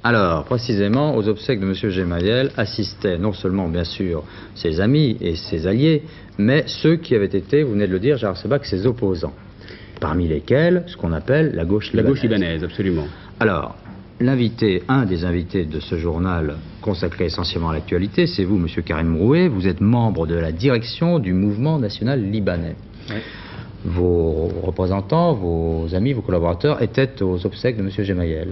Alors, précisément, aux obsèques de M. Gemayel assistaient non seulement, bien sûr, ses amis et ses alliés, mais ceux qui avaient été, vous venez de le dire, Gérard Sebag, ses opposants, parmi lesquels ce qu'on appelle la gauche libanaise. La gauche libanaise, absolument. Alors, un des invités de ce journal consacré essentiellement à l'actualité, c'est vous, M. Karim Mroué. Vous êtes membre de la direction du mouvement national libanais. Oui. Vos représentants, vos amis, vos collaborateurs étaient aux obsèques de M. Gemayel.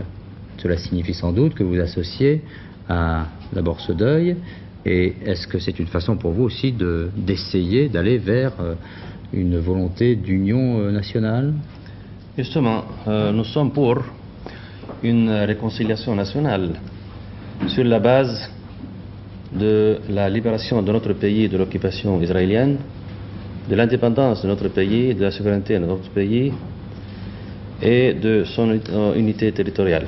Cela signifie sans doute que vous associez à d'abord ce deuil, et est-ce que c'est une façon pour vous aussi d'essayer d'aller vers une volonté d'union nationale? Justement, nous sommes pour une réconciliation nationale sur la base de la libération de notre pays de l'occupation israélienne, de l'indépendance de notre pays, de la souveraineté de notre pays et de son unité territoriale,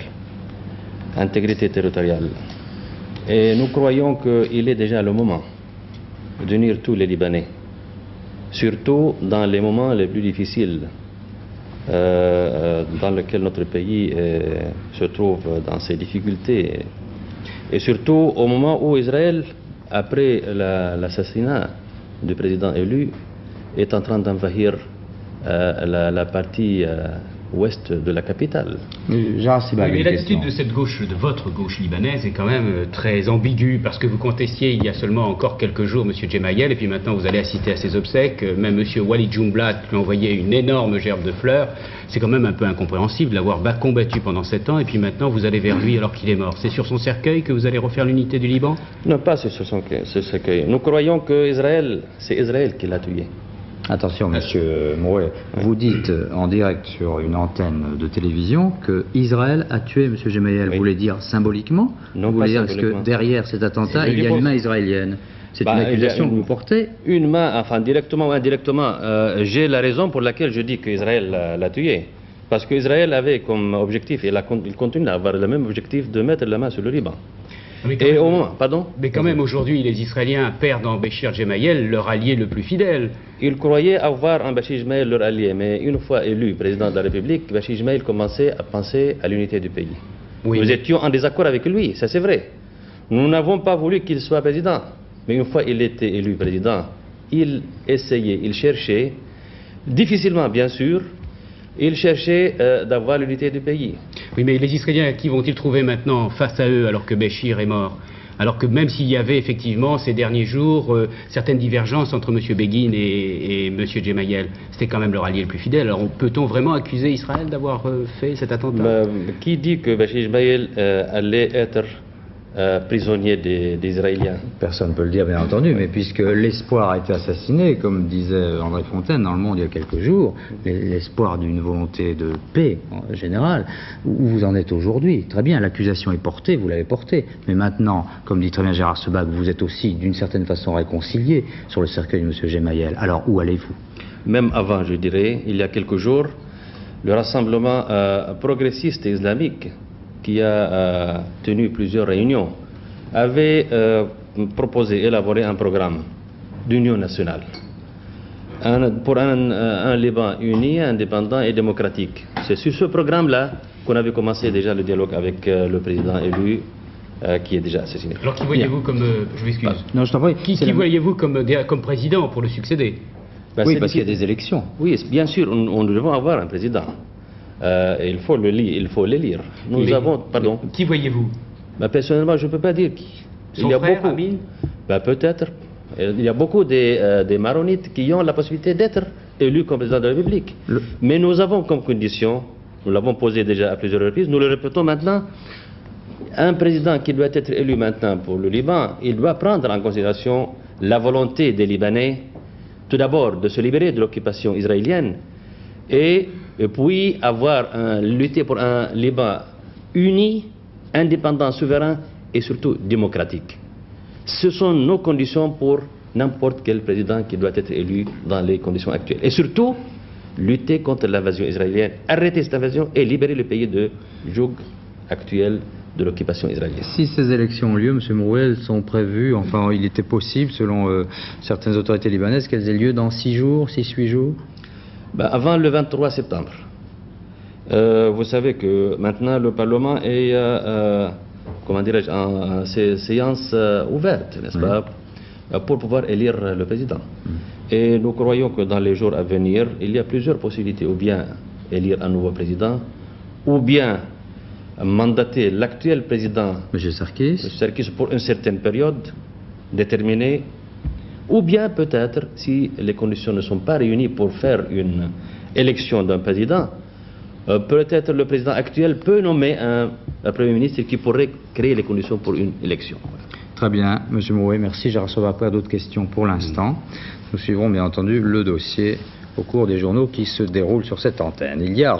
intégrité territoriale. Et nous croyons qu'il est déjà le moment d'unir tous les Libanais, surtout dans les moments les plus difficiles dans lesquels notre pays se trouve dans ses difficultés. Et surtout au moment où Israël, après l'assassinat du président élu, est en train d'envahir la partie ouest de la capitale. Mais l'attitude de cette gauche, de votre gauche libanaise, est quand même très ambiguë, parce que vous contestiez il y a seulement encore quelques jours M. Gemayel, et puis maintenant vous allez assister à ses obsèques. Même M. Walid Jumblat lui a envoyé une énorme gerbe de fleurs. C'est quand même un peu incompréhensible de l'avoir combattu pendant 7 ans, et puis maintenant vous allez vers lui alors qu'il est mort. C'est sur son cercueil que vous allez refaire l'unité du Liban? Non, pas sur son cercueil. Nous croyons que c'est Israël qui l'a tué. Attention, monsieur Mouret, vous dites en direct sur une antenne de télévision que Israël a tué monsieur Gemayel. Vous voulez dire symboliquement? Non, vous voulez dire que derrière cet attentat, il y a une main israélienne? C'est une accusation que vous portez? Une main, enfin directement ou indirectement, j'ai la raison pour laquelle je dis qu'Israël l'a tué. Parce qu'Israël avait comme objectif, et il continue à avoir le même objectif, de mettre la main sur le Liban. Et au moment, pardon. Mais quand même, aujourd'hui, les Israéliens perdent en Béchir Gemayel leur allié le plus fidèle. Ils croyaient avoir en Béchir Gemayel leur allié, mais une fois élu président de la République, Béchir Gemayel commençait à penser à l'unité du pays. Oui, nous étions en désaccord avec lui, ça c'est vrai. Nous n'avons pas voulu qu'il soit président, mais une fois il était élu président, il essayait, il cherchait, difficilement bien sûr, il cherchait d'avoir l'unité du pays. Oui, mais les Israéliens, qui vont-ils trouver maintenant face à eux alors que Béchir est mort? Alors que même s'il y avait effectivement ces derniers jours certaines divergences entre M. Begin et M. Gemayel, c'était quand même leur allié le plus fidèle. Alors peut-on vraiment accuser Israël d'avoir fait cet attentat? Qui dit que Béchir Gemayel allait être prisonnier des Israéliens? Personne ne peut le dire, bien entendu, mais puisque l'espoir a été assassiné, comme disait André Fontaine dans Le Monde il y a quelques jours, l'espoir d'une volonté de paix en général, où vous en êtes aujourd'hui. Très bien, l'accusation est portée, vous l'avez portée, mais maintenant, comme dit très bien Gérard Sebag, vous êtes aussi d'une certaine façon réconcilié sur le cercueil de M. Gemayel. Alors où allez-vous? Même avant, je dirais, il y a quelques jours, le rassemblement progressiste et islamique, qui a tenu plusieurs réunions, avait proposé, élaboré un programme d'union nationale pour un Liban uni, indépendant et démocratique. C'est sur ce programme-là qu'on avait commencé déjà le dialogue avec le président élu qui est déjà assassiné. Alors qui voyez-vous comme... je m'excuse. Non, je t'en prie. Qui voyez-vous comme président pour le succéder? Oui, parce qu'il y a des élections. Oui, bien sûr, on devons avoir un président. Il faut l'élire. Nous avons, pardon. Qui voyez-vous? Personnellement, je ne peux pas dire qui. Son frère, Amin? Peut-être. Il y a beaucoup des maronites qui ont la possibilité d'être élus comme président de la République. Mais nous avons comme condition, nous l'avons posé déjà à plusieurs reprises, nous le répétons maintenant, un président qui doit être élu maintenant pour le Liban, il doit prendre en considération la volonté des Libanais, tout d'abord de se libérer de l'occupation israélienne, et puis lutter pour un Liban uni, indépendant, souverain et surtout démocratique. Ce sont nos conditions pour n'importe quel président qui doit être élu dans les conditions actuelles. Et surtout, lutter contre l'invasion israélienne, arrêter cette invasion et libérer le pays du joug actuel de l'occupation israélienne. Si ces élections ont lieu, M. Mroué, sont prévues, enfin il était possible selon certaines autorités libanaises qu'elles aient lieu dans 6 jours, 6-8 jours? Avant le 23 septembre. Vous savez que maintenant le Parlement est comment dirais-je, en séance ouverte, n'est-ce pas, pour pouvoir élire le président. Et nous croyons que dans les jours à venir, il y a plusieurs possibilités, ou bien élire un nouveau président, ou bien mandater l'actuel président, M. Sarkis, pour une certaine période déterminée, ou bien peut-être, si les conditions ne sont pas réunies pour faire une élection d'un président, peut-être le président actuel peut nommer un Premier ministre qui pourrait créer les conditions pour une élection. Très bien, M. Moué, merci. Je reçois pas d'autres questions pour l'instant. Nous suivrons bien entendu le dossier au cours des journaux qui se déroulent sur cette antenne. Il y a